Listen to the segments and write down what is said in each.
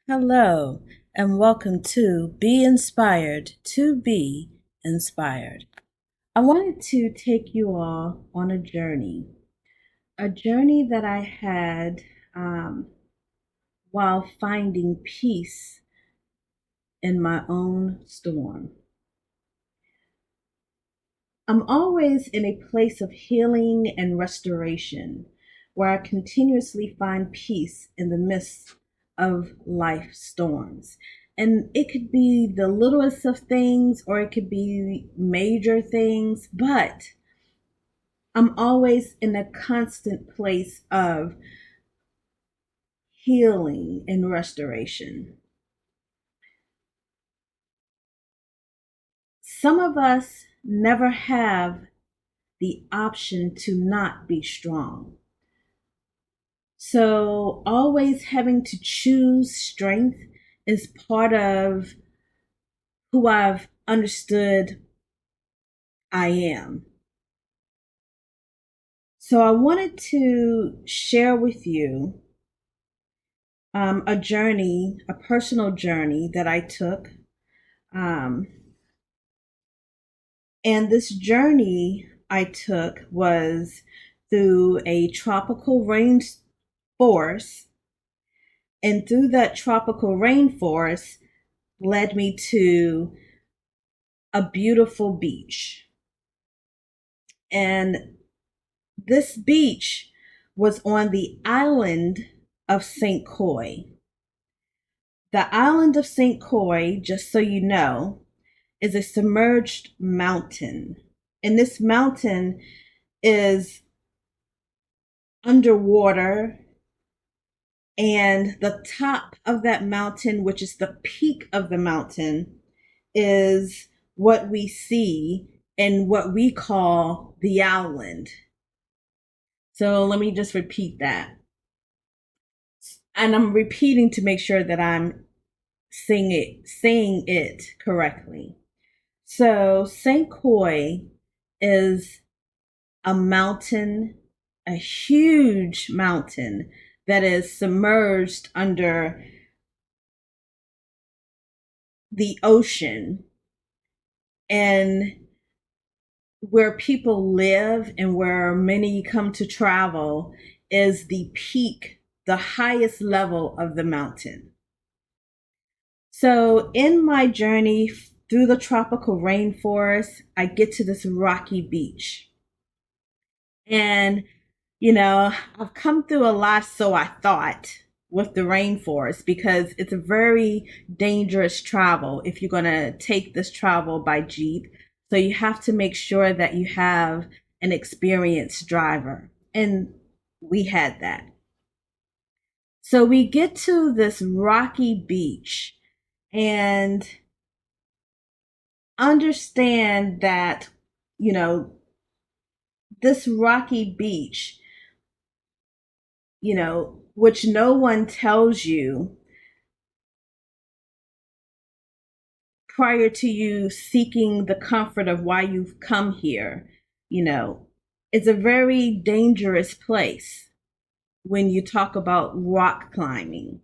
Hello, and welcome to Be Inspired to Be Inspired. I wanted to take you all on a journey that I had while finding peace in my own storm. I'm always in a place of healing and restoration where I continuously find peace in the midst of life storms. And it could be the littlest of things or it could be major things, but I'm always in a constant place of healing and restoration. Some of us never have the option to not be strong. So, always having to choose strength is part of who I've understood I am. So, I wanted to share with you a personal journey that I took. Um, and this journey I took was through a tropical rainforest. And through that tropical rainforest led me to a beautiful beach. And this beach was on the island of St. Croix. The island of St. Croix, just so you know, is a submerged mountain. And this mountain is underwater, and the top of that mountain, which is the peak of the mountain, is what we see and what we call the island. So let me just repeat that. And I'm repeating to make sure that I'm saying it correctly. So St. Croix is a mountain, a huge mountain that is submerged under the ocean, and where people live and where many come to travel is the peak, the highest level of the mountain. So, in my journey through the tropical rainforest, I get to this rocky beach. And, I've come through a lot, so I thought, with the rainforest because it's a very dangerous travel if you're going to take this travel by Jeep. So, you have to make sure that you have an experienced driver. And we had that. So, we get to this rocky beach and understand that, you know, this rocky beach, which no one tells you prior to you seeking the comfort of why you've come here, you know, it's a very dangerous place when you talk about rock climbing.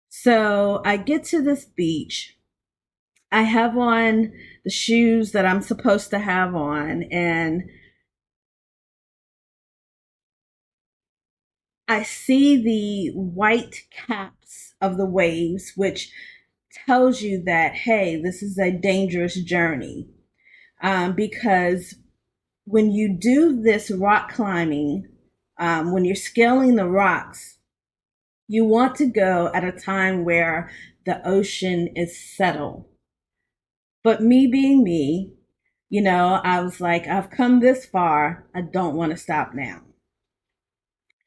So I get to this beach. I have on the shoes that I'm supposed to have on, and I see the white caps of the waves, which tells you that, hey, this is a dangerous journey. Because when you do this rock climbing, when you're scaling the rocks, you want to go at a time where the ocean is settled. But me being me, I was like, I've come this far. I don't want to stop now.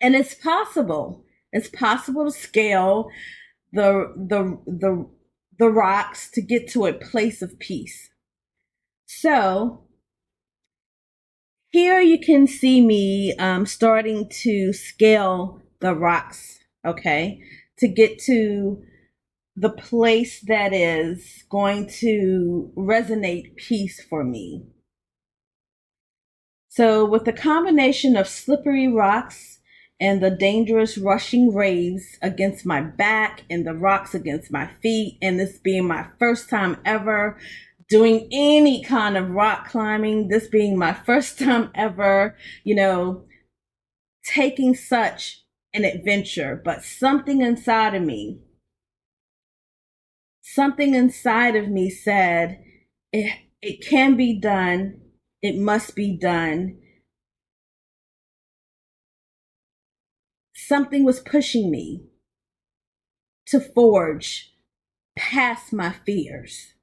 And it's possible. It's possible to scale the rocks to get to a place of peace. So here you can see me starting to scale the rocks, okay, to get to the place that is going to resonate peace for me. So with the combination of slippery rocks and the dangerous rushing waves against my back and the rocks against my feet. And this being my first time ever doing any kind of rock climbing, this being my first time ever, taking such an adventure. But something inside of me said, it can be done. It must be done. Something was pushing me to forge past my fears.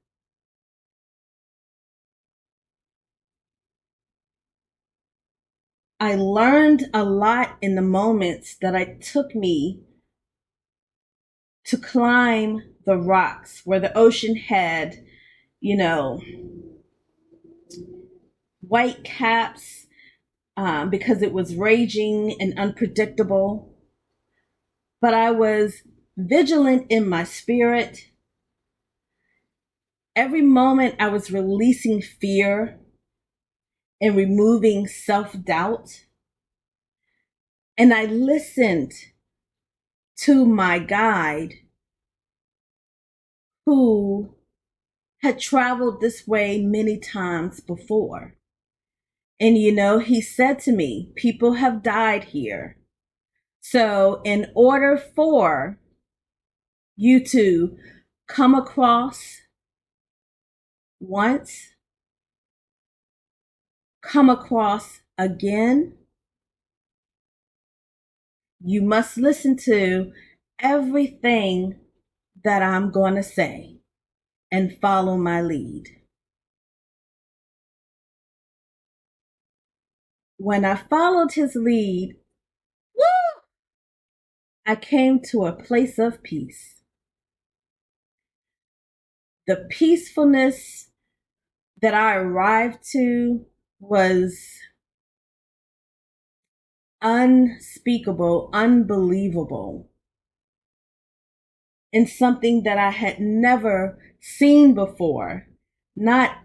I learned a lot in the moments that it took me to climb the rocks where the ocean had, white caps, because it was raging and unpredictable. But I was vigilant in my spirit. Every moment I was releasing fear and removing self-doubt. And I listened to my guide who had traveled this way many times before. And he said to me, people have died here. So in order for you to come across once, come across again, you must listen to everything that I'm going to say and follow my lead. When I followed his lead, I came to a place of peace. The peacefulness that I arrived to was unspeakable, unbelievable, and something that I had never seen before. Not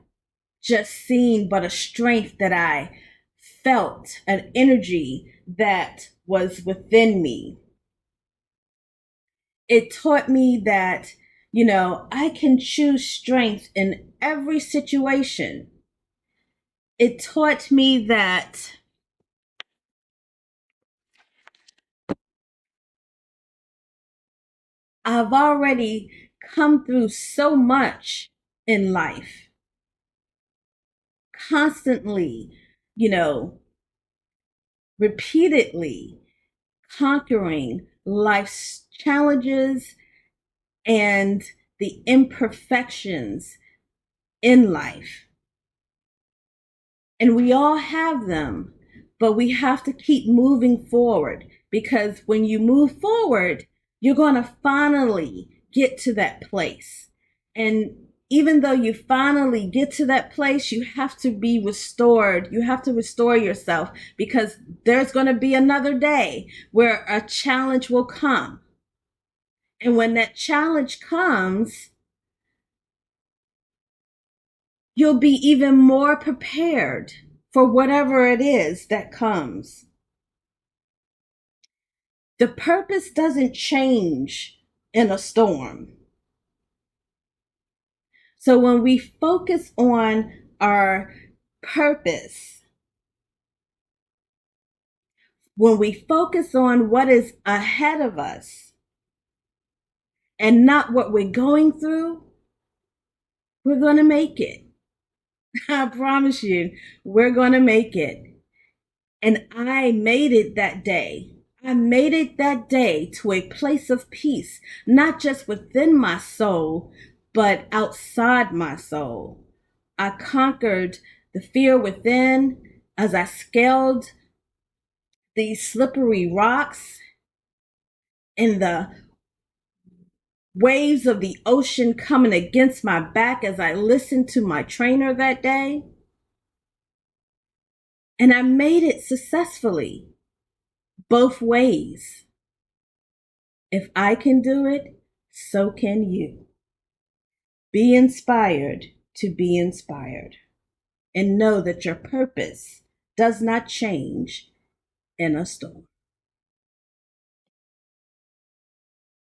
just seen, but a strength that I felt, an energy that was within me. It taught me that, I can choose strength in every situation. It taught me that I've already come through so much in life, constantly, repeatedly conquering life's challenges and the imperfections in life. And we all have them, but we have to keep moving forward, because when you move forward, you're going to finally get to that place. And even though you finally get to that place, you have to be restored. You have to restore yourself, because there's going to be another day where a challenge will come. And when that challenge comes, you'll be even more prepared for whatever it is that comes. The purpose doesn't change in a storm. So when we focus on our purpose, when we focus on what is ahead of us and not what we're going through, we're going to make it. I promise you, we're going to make it. And I made it that day. I made it that day to a place of peace, not just within my soul, but outside my soul. I conquered the fear within as I scaled these slippery rocks and the waves of the ocean coming against my back as I listened to my trainer that day. And I made it successfully, both ways. If I can do it, so can you. Be inspired to be inspired, and know that your purpose does not change in a storm.